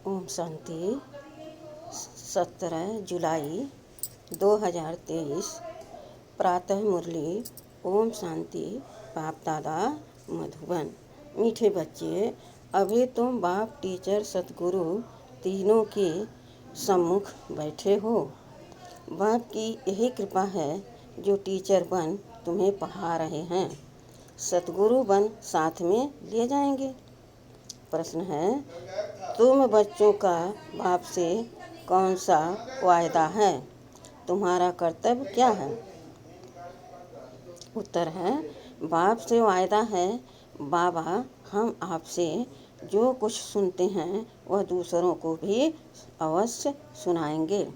ओम शांति। 17 जुलाई 2023 प्रातः मुरली। ओम शांति। बाप दादा मधुबन। मीठे बच्चे, अभी तुम बाप, टीचर, सतगुरु तीनों के सम्मुख बैठे हो। बाप की यही कृपा है जो टीचर बन तुम्हें पढ़ा रहे हैं, सतगुरु बन साथ में ले जाएंगे। प्रश्न है, तुम बच्चों का बाप से कौन सा वायदा है? तुम्हारा कर्तव्य क्या है? उत्तर है, बाप से वायदा है, बाबा हम आपसे जो कुछ सुनते हैं वह दूसरों को भी अवश्य सुनाएंगे,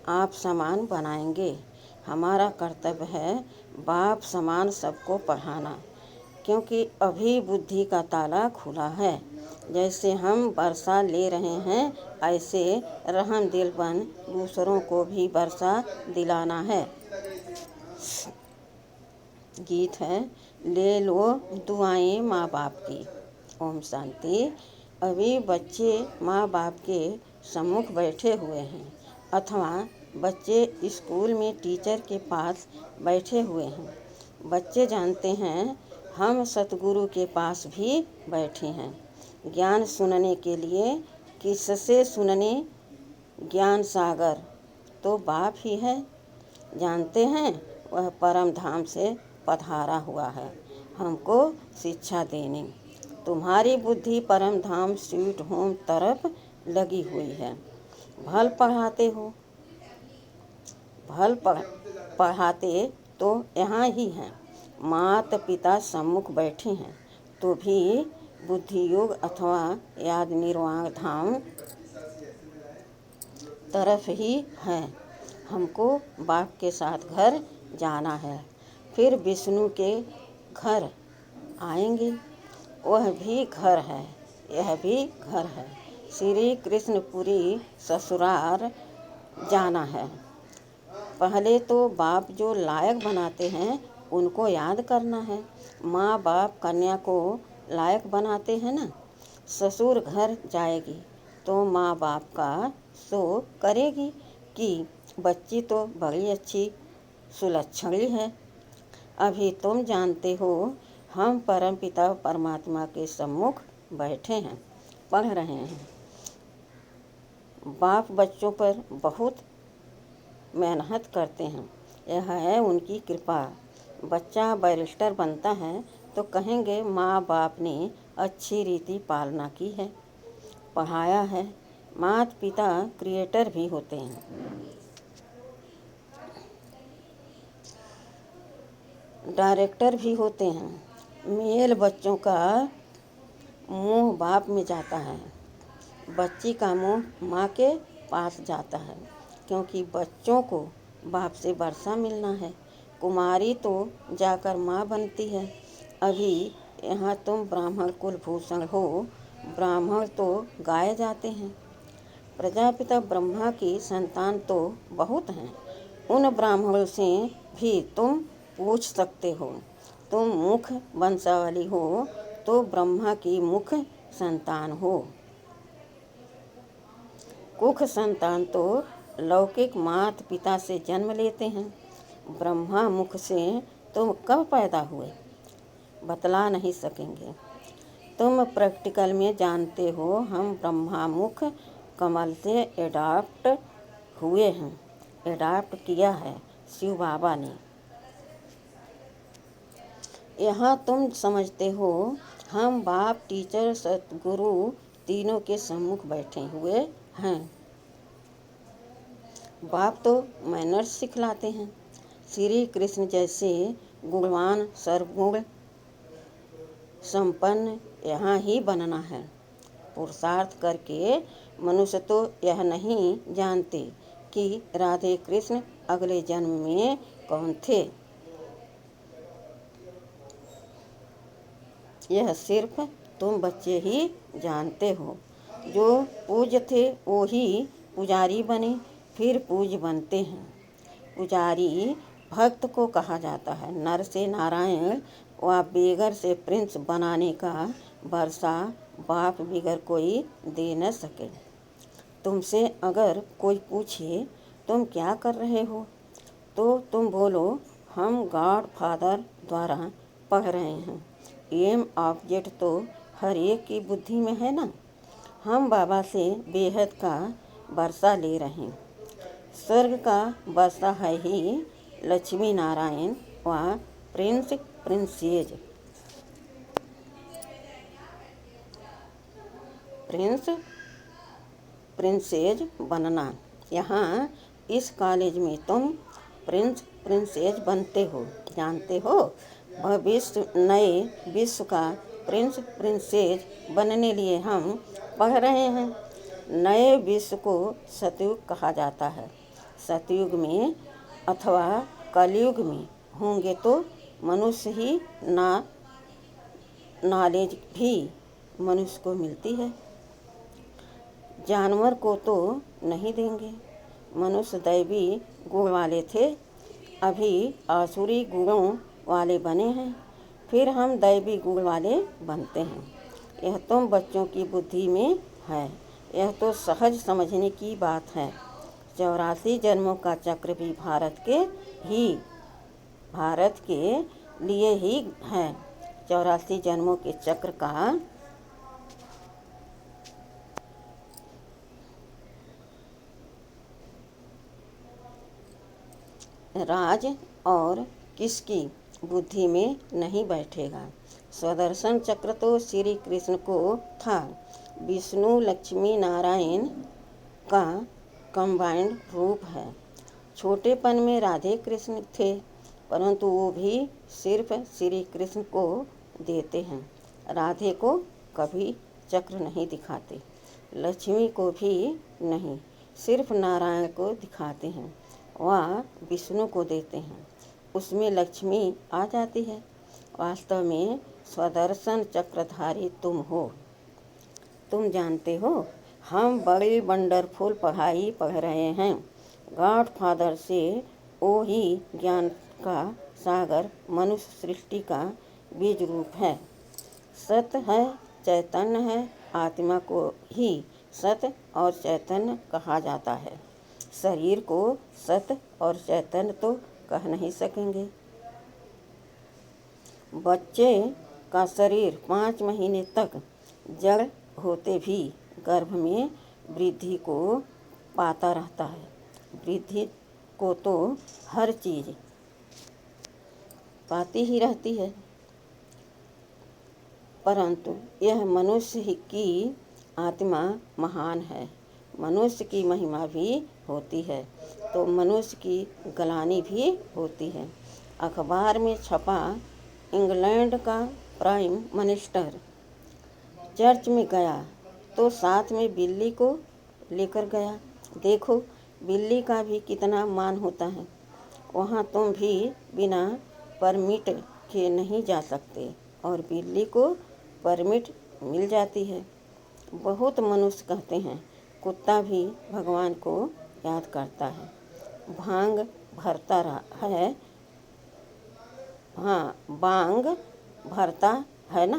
आप समान बनाएंगे। हमारा कर्तव्य है बाप समान सबको पढ़ाना, क्योंकि अभी बुद्धि का ताला खुला है। जैसे हम वर्षा ले रहे हैं, ऐसे रहम दिल बन दूसरों को भी वर्षा दिलाना है। गीत है, ले लो दुआएं माँ बाप की। ओम शांति। अभी बच्चे माँ बाप के सम्मुख बैठे हुए हैं, अथवा बच्चे स्कूल में टीचर के पास बैठे हुए हैं। बच्चे जानते हैं हम सतगुरु के पास भी बैठे हैं। ज्ञान सुनने के लिए किससे सुनने? ज्ञान सागर तो बाप ही है। जानते हैं वह परम धाम से पधारा हुआ है हमको शिक्षा देने। तुम्हारी बुद्धि परम धाम स्वीट होम तरफ लगी हुई है। भल पढ़ाते हो, भल पढ़ाते तो यहाँ ही हैं। माता पिता सम्मुख बैठे हैं तो भी बुद्धि योग अथवा याद निर्वाण धाम तरफ ही है। हमको बाप के साथ घर जाना है, फिर विष्णु के घर आएंगे। वह भी घर है, यह भी घर है। श्री कृष्णपुरी ससुराल जाना है। पहले तो बाप जो लायक बनाते हैं उनको याद करना है। माँ बाप कन्या को लायक बनाते हैं ना। ससुर घर जाएगी तो माँ बाप का सो करेगी कि बच्ची तो बड़ी अच्छी सुलक्षणी है। अभी तुम जानते हो हम परम पिता परमात्मा के सम्मुख बैठे हैं, पढ़ रहे हैं। बाप बच्चों पर बहुत मेहनत करते हैं, यह है उनकी कृपा। बच्चा बैरिस्टर बनता है तो कहेंगे माँ बाप ने अच्छी रीति पालना की है, पढ़ाया है। माता पिता क्रिएटर भी होते हैं। डायरेक्टर भी होते हैं। मेल बच्चों का मुंह बाप में जाता है, बच्ची का मुंह माँ के पास जाता है, क्योंकि बच्चों को बाप से वर्षा मिलना है। कुमारी तो जाकर माँ बनती है। अभी यहाँ तुम ब्राह्मण कुलभूषण हो, ब्राह्मण तो गाए जाते हैं। प्रजापिता ब्रह्मा की संतान तो बहुत हैं, उन ब्राह्मणों से भी तुम पूछ सकते हो। तुम मुख वंशावली हो तो ब्रह्मा की मुख संतान हो। कुख संतान तो लौकिक माता पिता से जन्म लेते हैं। ब्रह्मा मुख से तुम कब पैदा हुए बतला नहीं सकेंगे। तुम प्रैक्टिकल में जानते हो हम ब्रह्मा मुख कमल से एडॉप्ट हुए हैं, एडॉप्ट किया है शिव बाबा ने। यहाँ तुम समझते हो हम बाप, टीचर, सतगुरु तीनों के सम्मुख बैठे हुए हैं। बाप तो मैनर्स सिखलाते हैं। श्री कृष्ण जैसे गुणवान सर्वगुण संपन्न यहाँ ही बनना है। पुरुषार्थ करके मनुष्य तो यह नहीं जानते कि राधे कृष्ण अगले जन्म में कौन थे। यह सिर्फ तुम बच्चे ही जानते हो। जो पूज्य थे वो ही पुजारी बने, फिर पूज्य बनते हैं। पुजारी भक्त को कहा जाता है। नर से नारायण व बेगर से प्रिंस बनाने का वर्षा बाप बिगर कोई दे न सके। तुमसे अगर कोई पूछे तुम क्या कर रहे हो, तो तुम बोलो हम गॉड फादर द्वारा पढ़ रहे हैं। एम ऑब्जेक्ट तो हर एक की बुद्धि में है ना। हम बाबा से बेहद का वर्षा ले रहे हैं। स्वर्ग का वर्षा है ही लक्ष्मी नारायण व प्रिंस प्रिंसेज बनना। यहाँ इस कॉलेज में तुम प्रिंसेज बनते हो, जानते हो। भविष्य नए विश्व का प्रिंसेज बनने लिए हम पढ़ रहे हैं। नए विश्व को सतयुग कहा जाता है। सतयुग में अथवा कलयुग में होंगे तो मनुष्य ही नॉलेज भी मनुष्य को मिलती है, जानवर को तो नहीं देंगे। मनुष्य दैवी गुण वाले थे, अभी आसुरी गुणों वाले बने हैं, फिर हम दैवी गुण वाले बनते हैं। यह तुम बच्चों की बुद्धि में है, यह तो सहज समझने की बात है। 84 जन्मों का चक्र भी भारत के लिए ही है। 84 जन्मों के चक्र का राज और किसकी बुद्धि में नहीं बैठेगा। स्वदर्शन चक्र तो श्री कृष्ण को था। विष्णु लक्ष्मी नारायण का कंबाइंड रूप है। छोटेपन में राधे कृष्ण थे, परंतु वो भी सिर्फ श्री कृष्ण को देते हैं, राधे को कभी चक्र नहीं दिखाते। लक्ष्मी को भी नहीं, सिर्फ नारायण को दिखाते हैं, वह विष्णु को देते हैं, उसमें लक्ष्मी आ जाती है। वास्तव में स्वदर्शन चक्रधारी तुम हो। तुम जानते हो हम बड़ी वंडरफुल पढ़ाई पढ़ रहे हैं। गॉड फादर से वो ही ज्ञान का सागर मनुष्य सृष्टि का बीज रूप है। सत है, चैतन्य है, आत्मा को ही सत और चैतन्य कहा जाता है। शरीर को सत और चैतन्य तो कह नहीं सकेंगे। बच्चे का शरीर 5 महीने तक जड़ होते भी गर्भ में वृद्धि को पाता रहता है। वृद्धि को तो हर चीज़ पाती ही रहती है, परंतु यह मनुष्य की आत्मा महान है। मनुष्य की महिमा भी होती है तो मनुष्य की गलानी भी होती है। अखबार में छपा इंग्लैंड का प्राइम मिनिस्टर चर्च में गया तो साथ में बिल्ली को लेकर गया। देखो बिल्ली का भी कितना मान होता है। वहाँ तुम भी बिना परमिट के नहीं जा सकते और बिल्ली को परमिट मिल जाती है। बहुत मनुष्य कहते हैं कुत्ता भी भगवान को याद करता है, भांग भरता है। हाँ, बांग भरता है ना।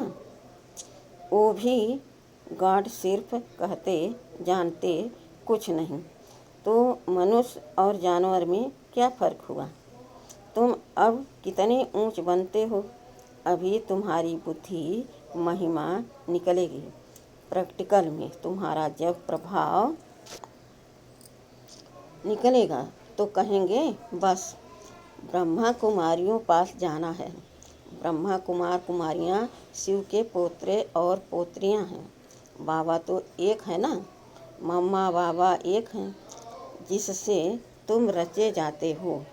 वो भी गॉड सिर्फ कहते, जानते कुछ नहीं। तो मनुष्य और जानवर में क्या फ़र्क हुआ। तुम अब कितने ऊंच बनते हो, अभी तुम्हारी बुद्धि महिमा निकलेगी। प्रैक्टिकल में तुम्हारा जब प्रभाव निकलेगा तो कहेंगे बस ब्रह्मा कुमारियों पास जाना है। ब्रह्मा कुमार कुमारियाँ शिव के पोत्रे और पोत्रियाँ हैं। बाबा तो एक है ना, मम्मा बाबा एक हैं, जिससे तुम रचे जाते हो।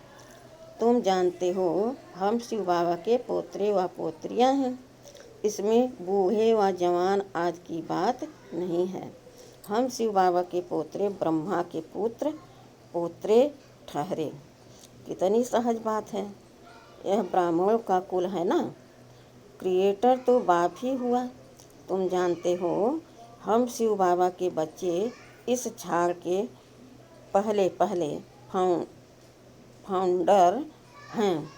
तुम जानते हो हम शिव बाबा के पोत्रे व पोत्रियाँ हैं। इसमें बूढ़े व जवान आज की बात नहीं है। हम शिव बाबा के पोत्रे ब्रह्मा के पुत्र पोत्रे ठहरे। कितनी सहज बात है। यह ब्राह्मणों का कुल है ना, क्रिएटर तो बाप ही हुआ। तुम जानते हो हम शिव बाबा के बच्चे इस झाड़ के पहले फाउंडर हैं।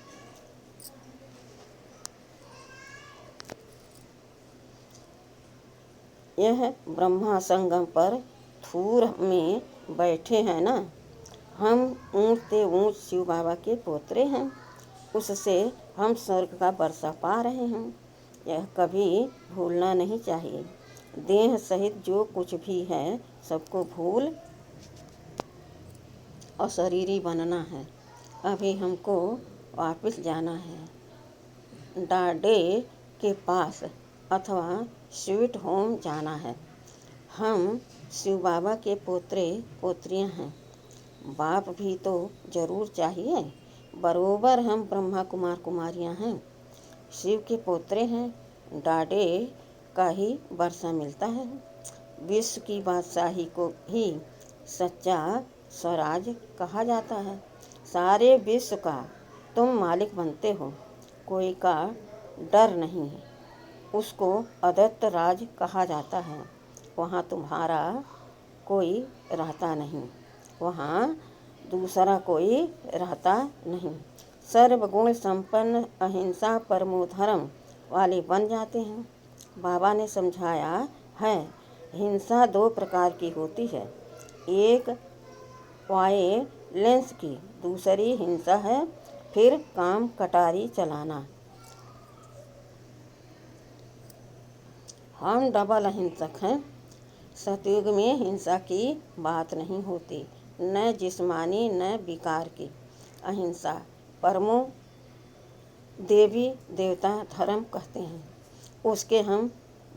यह ब्रह्मा संगम पर थूर में बैठे हैं ना। हम ऊँच से ऊँच शिव बाबा के पोतरे हैं, उससे हम स्वर्ग का वर्षा पा रहे हैं। यह कभी भूलना नहीं चाहिए। देह सहित जो कुछ भी है सबको भूल अशरीरी बनना है। अभी हमको वापस जाना है, डाडे के पास अथवा स्वीट होम जाना है। हम शिव बाबा के पोतरे पोत्रियां हैं, बाप भी तो जरूर चाहिए। बरोबर हम ब्रह्मा कुमार कुमारियां हैं, शिव के पोतरे हैं। डाडे का ही वर्षा मिलता है। विश्व की बादशाही को ही सच्चा स्वराज कहा जाता है। सारे विश्व का तुम मालिक बनते हो, कोई का डर नहीं है। उसको अदत्त राज कहा जाता है। वहाँ तुम्हारा कोई रहता नहीं, वहाँ दूसरा कोई रहता नहीं। सर्वगुण संपन्न अहिंसा परमो धर्म वाले बन जाते हैं। बाबा ने समझाया है, हिंसा 2 प्रकार की होती है, एक वायलेंस की, दूसरी हिंसा है, फिर काम कटारी चलाना। हम डबल अहिंसक हैं। सतयुग में हिंसा की बात नहीं होती, न जिस्मानी न विकार की। अहिंसा परमो देवी देवता धर्म कहते हैं, उसके हम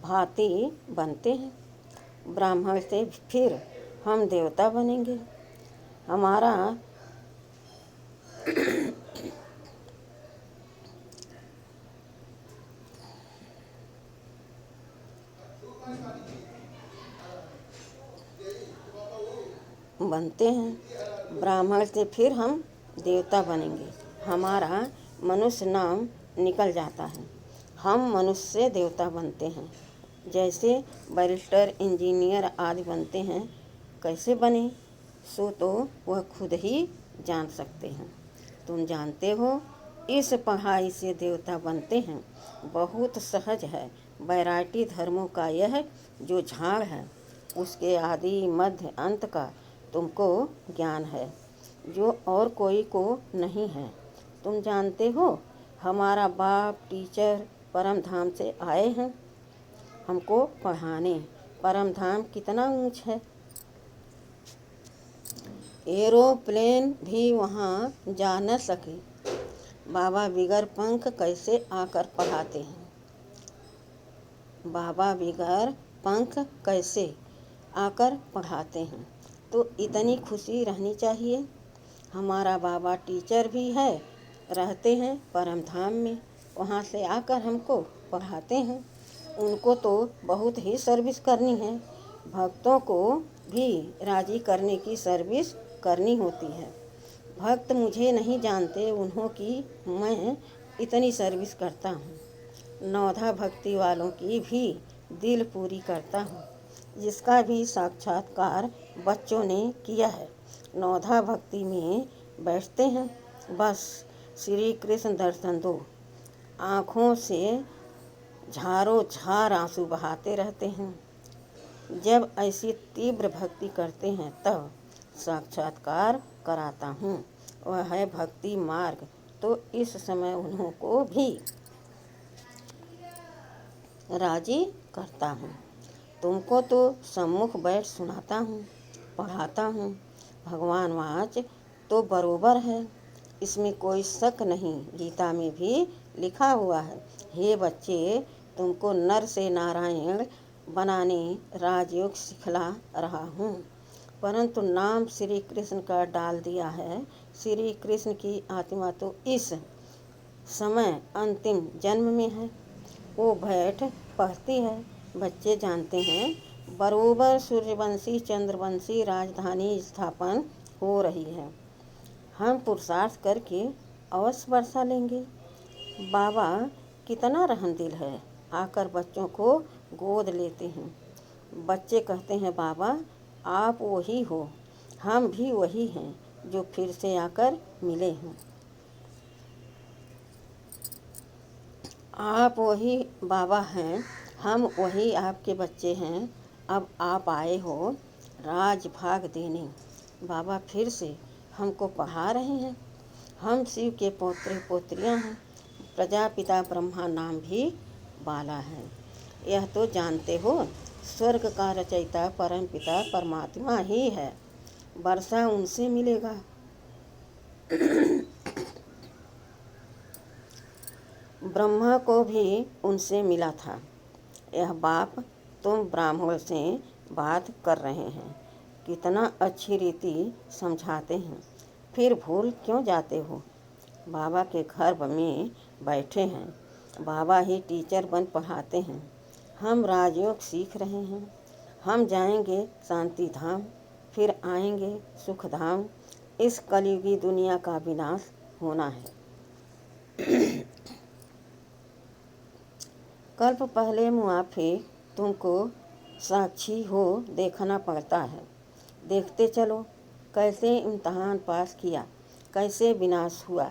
भांति बनते हैं। ब्राह्मण से फिर हम देवता बनेंगे। हमारा बनते हैं, ब्राह्मण से फिर हम देवता बनेंगे। हमारा मनुष्य नाम निकल जाता है, हम मनुष्य से देवता बनते हैं। जैसे बैरिस्टर इंजीनियर आदि बनते हैं, कैसे बने सो तो वह खुद ही जान सकते हैं। तुम जानते हो, इस पढ़ाई से देवता बनते हैं बहुत सहज है। वैरायटी धर्मों का यह जो झाड़ है, उसके आदि मध्य अंत का तुमको ज्ञान है, जो और कोई को नहीं है। तुम जानते हो, हमारा बाप टीचर परम धाम से आए हैं हमको पढ़ाने। परम धाम कितना ऊंच है, एरोप्लेन भी वहाँ जा न सके। बाबा बिगर पंख कैसे आकर पढ़ाते हैं, बाबा बिगर पंख कैसे आकर पढ़ाते हैं। तो इतनी खुशी रहनी चाहिए। हमारा बाबा टीचर भी है, रहते हैं परम धाम में, वहाँ से आकर हमको पढ़ाते हैं। उनको तो बहुत ही सर्विस करनी है, भक्तों को भी राजी करने की सर्विस करनी होती है। भक्त मुझे नहीं जानते, उन्हों की मैं इतनी सर्विस करता हूँ। नौधा भक्ति वालों की भी दिल पूरी करता हूँ, जिसका भी साक्षात्कार बच्चों ने किया है। नौधा भक्ति में बैठते हैं, बस श्री कृष्ण दर्शन दो, आँखों से झारों झार आंसू बहाते रहते हैं। जब ऐसी तीव्र भक्ति करते हैं तब साक्षात्कार कराता हूँ, वह है भक्ति मार्ग। तो इस समय उन्हों को भी राजी करता हूँ। तुमको तो सम्मुख बैठ सुनाता हूँ, पढ़ाता हूँ। भगवान वाच तो बरोबर है, इसमें कोई शक नहीं। गीता में भी लिखा हुआ है, हे बच्चे, तुमको नर से नारायण बनाने राजयोग सिखला रहा हूँ। परंतु नाम श्री कृष्ण का डाल दिया है। श्री कृष्ण की आत्मा तो इस समय अंतिम जन्म में है, वो बैठ पढ़ती है। बच्चे जानते हैं, बरोबर सूर्यवंशी चंद्रवंशी राजधानी स्थापन हो रही है। हम पुरुषार्थ करके अवश्य वर्षा लेंगे। बाबा कितना रहमदिल है, आकर बच्चों को गोद लेते हैं। बच्चे कहते हैं, बाबा आप वही हो, हम भी वही हैं जो फिर से आकर मिले हैं। आप वही बाबा हैं, हम वही आपके बच्चे हैं। अब आप आए हो, राज भाग देने बाबा फिर से हमको पढ़ा रहे हैं। हम शिव के पौत्र पोत्रियाँ हैं। प्रजापिता ब्रह्मा नाम भी बाला है। यह तो जानते हो, स्वर्ग का रचयिता परमपिता परमात्मा ही है। वर्षा उनसे मिलेगा। ब्रह्मा को भी उनसे मिला था। यह बाप तुम ब्राह्मण से बात कर रहे हैं, कितना अच्छी रीति समझाते हैं, फिर भूल क्यों जाते हो? बाबा के घर में बैठे हैं, बाबा ही टीचर बन पढ़ाते हैं। हम राजयोग सीख रहे हैं। हम जाएंगे शांति धाम, फिर आएंगे सुख धाम। इस कलयुगी दुनिया का विनाश होना है। कल्प पहले मुआफे तुमको साक्षी हो देखना पड़ता है। देखते चलो कैसे इम्तहान पास किया, कैसे विनाश हुआ,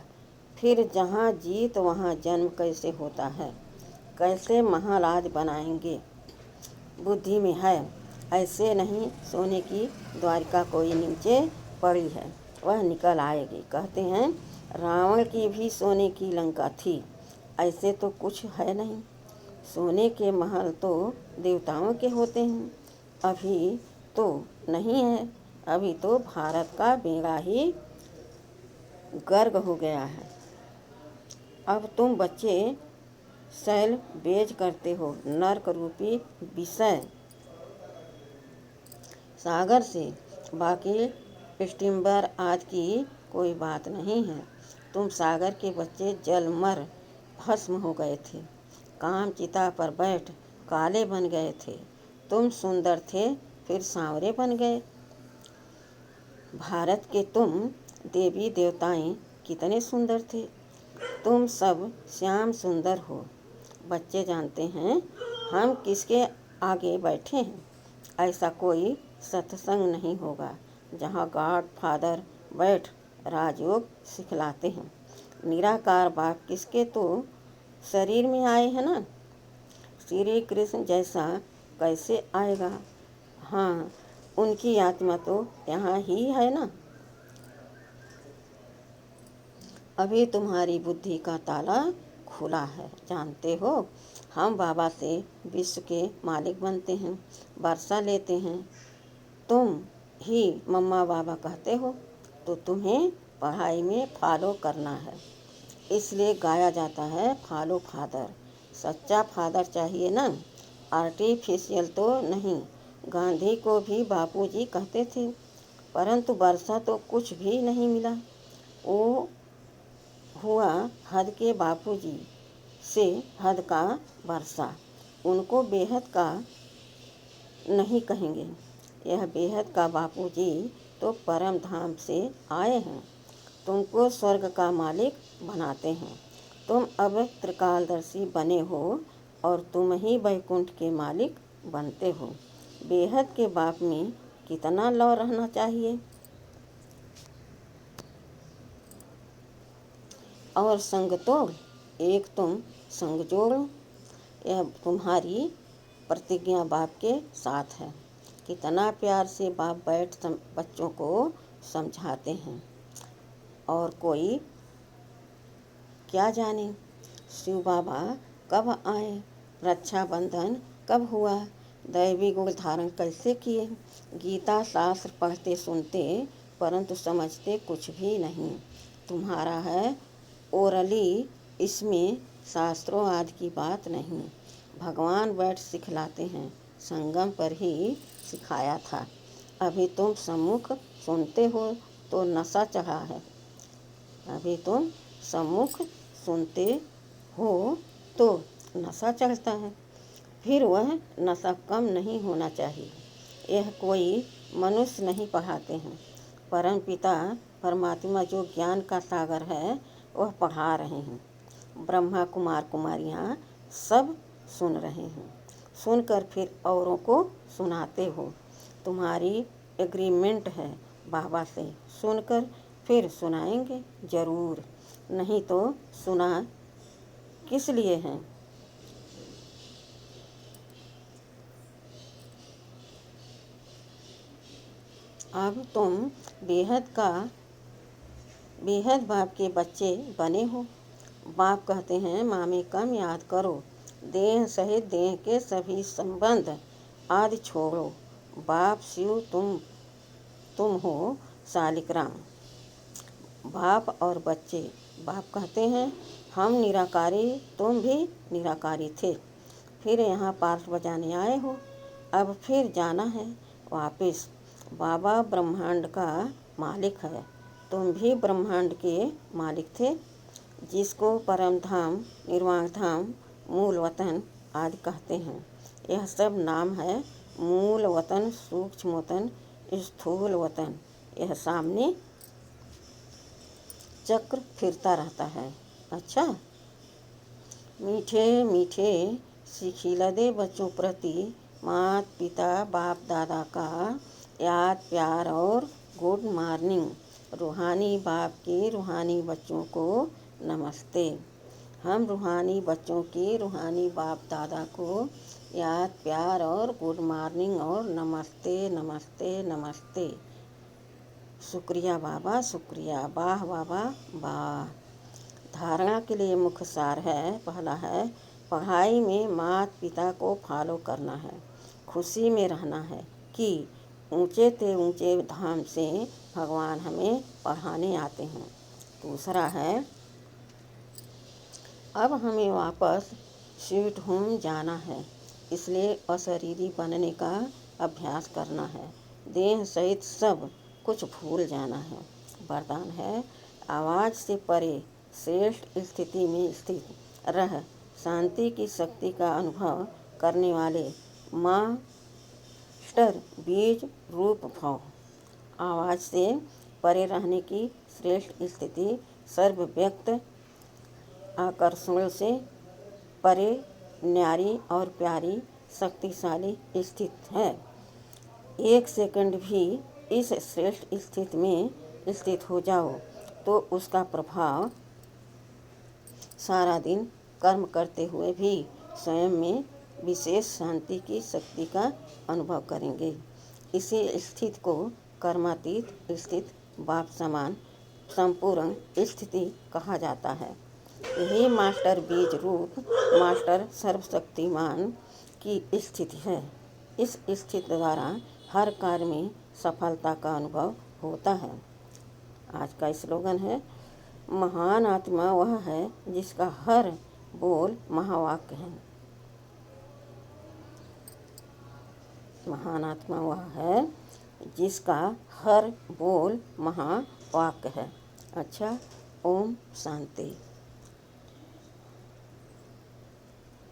फिर जहाँ जीत वहाँ जन्म कैसे होता है, कैसे महाराज बनाएंगे। बुद्धि में है, ऐसे नहीं सोने की द्वारिका कोई नीचे पड़ी है, वह निकल आएगी। कहते हैं रावण की भी सोने की लंका थी, ऐसे तो कुछ है नहीं। सोने के महल तो देवताओं के होते हैं, अभी तो नहीं है। अभी तो भारत का बेड़ा ही गर्क हो गया है। अब तुम बच्चे शैल बेज करते हो, नरक रूपी विषय सागर से। बाकी स्टीमर आज की कोई बात नहीं है। तुम सागर के बच्चे जल मर भस्म हो गए थे, काम चिता पर बैठ काले बन गए थे। तुम सुंदर थे, फिर सांवरे बन गए। भारत के तुम देवी देवताएं कितने सुंदर थे, तुम सब श्याम सुंदर हो। बच्चे जानते हैं हम किसके आगे बैठे हैं। ऐसा कोई सत्संग नहीं होगा जहाँ गॉड फादर बैठ राजयोग सिखलाते हैं। निराकार बाप किसके तो शरीर में आए हैं ना। श्री कृष्ण जैसा कैसे आएगा? हाँ, उनकी आत्मा तो यहाँ ही है ना। अभी तुम्हारी बुद्धि का ताला खुला है। जानते हो हम बाबा से विश्व के मालिक बनते हैं, वर्षा लेते हैं। तुम ही मम्मा बाबा कहते हो, तो तुम्हें पढ़ाई में फॉलो करना है। इसलिए गाया जाता है फॉलो फादर। सच्चा फादर चाहिए ना, आर्टिफिशियल तो नहीं। गांधी को भी बापूजी कहते थे, परंतु वर्षा तो कुछ भी नहीं मिला। वो हुआ हद के बापूजी से हद का वर्षा। उनको बेहद का नहीं कहेंगे। यह बेहद का बापूजी तो परम धाम से आए हैं, तुमको स्वर्ग का मालिक बनाते हैं। तुम अब त्रिकालदर्शी बने हो और तुम ही वैकुंठ के मालिक बनते हो। बेहद के बाप में कितना लौ रहना चाहिए। और संग तोड़, एक तुम संग जोड़ो। यह तुम्हारी प्रतिज्ञा बाप के साथ है। कितना प्यार से बाप बैठ बच्चों को समझाते हैं। और कोई क्या जाने शिव बाबा कब आए, रक्षाबंधन कब हुआ, दैवी गुण धारण कैसे किए। गीता शास्त्र पढ़ते सुनते परंतु समझते कुछ भी नहीं। तुम्हारा है ओरली, इसमें शास्त्रों आदि की बात नहीं। भगवान बैठ सिखलाते हैं, संगम पर ही सिखाया था। अभी तुम सम्मुख सुनते हो तो नशा चढ़ा है। अभी तुम सम्मुख सुनते हो तो नशा चढ़ता है, फिर वह नशा कम नहीं होना चाहिए। यह कोई मनुष्य नहीं पढ़ाते हैं, परम पिता परमात्मा जो ज्ञान का सागर है वह पढ़ा रहे हैं। ब्रह्मा कुमार कुमारियाँ सब सुन रहे हैं, सुनकर फिर औरों को सुनाते हो। तुम्हारी एग्रीमेंट है बाबा से, सुनकर फिर सुनाएंगे ज़रूर, नहीं तो सुना किस लिए है। अब तुम बेहद बाप के बच्चे बने हो। बाप कहते हैं, मामी कम याद करो, देह सहित देह के सभी संबंध आदि छोड़ो। बाप शिव, तुम हो शालिग्राम। बाप और बच्चे। बाप कहते हैं, हम निराकारी, तुम भी निराकारी थे, फिर यहाँ पार्ट बजाने आए हो, अब फिर जाना है वापस। बाबा ब्रह्मांड का मालिक है, तुम भी ब्रह्मांड के मालिक थे, जिसको परम धाम, निर्वाण धाम, मूल वतन आदि कहते हैं। यह सब नाम है मूल वतन, सूक्ष्म वतन, स्थूल वतन। यह सामने चक्र फिरता रहता है। अच्छा, मीठे मीठे सिखिलदे बच्चों प्रति माता पिता बाप दादा का याद प्यार और गुड मॉर्निंग। रूहानी बाप के रूहानी बच्चों को नमस्ते। हम रूहानी बच्चों के रूहानी बाप दादा को याद प्यार और गुड मॉर्निंग और नमस्ते नमस्ते नमस्ते। शुक्रिया बाबा, शुक्रिया। वाह बाबा वाह। धारणा के लिए मुख्य सार है। पहला है, पढ़ाई में माता पिता को फॉलो करना है, खुशी में रहना है कि ऊंचे से ऊंचे धाम से भगवान हमें पढ़ाने आते हैं। दूसरा है, अब हमें वापस स्वीट होम जाना है, इसलिए अशरीरी बनने का अभ्यास करना है, देह सहित सब कुछ भूल जाना है। वरदान है, आवाज़ से परे श्रेष्ठ स्थिति में स्थित रह शांति की शक्ति का अनुभव करने वाले मास्टर बीज रूप भव। आवाज़ से परे रहने की श्रेष्ठ स्थिति सर्वव्यक्त आकर्षण से परे न्यारी और प्यारी शक्तिशाली स्थिति है। एक सेकंड भी इस श्रेष्ठ स्थिति में स्थित हो जाओ तो उसका प्रभाव सारा दिन कर्म करते हुए भी स्वयं में विशेष शांति की शक्ति का अनुभव करेंगे। इसी स्थिति को कर्मातीत स्थिति, बाप समान संपूर्ण स्थिति कहा जाता है। यही मास्टर बीज रूप मास्टर सर्वशक्तिमान की स्थिति है। इस स्थिति द्वारा हर कार्य में सफलता का अनुभव होता है। आज का स्लोगन है, महान आत्मा वह है जिसका हर बोल महावाक्य है। महान आत्मा वह है जिसका हर बोल महावाक्य है। अच्छा, ओम शांति।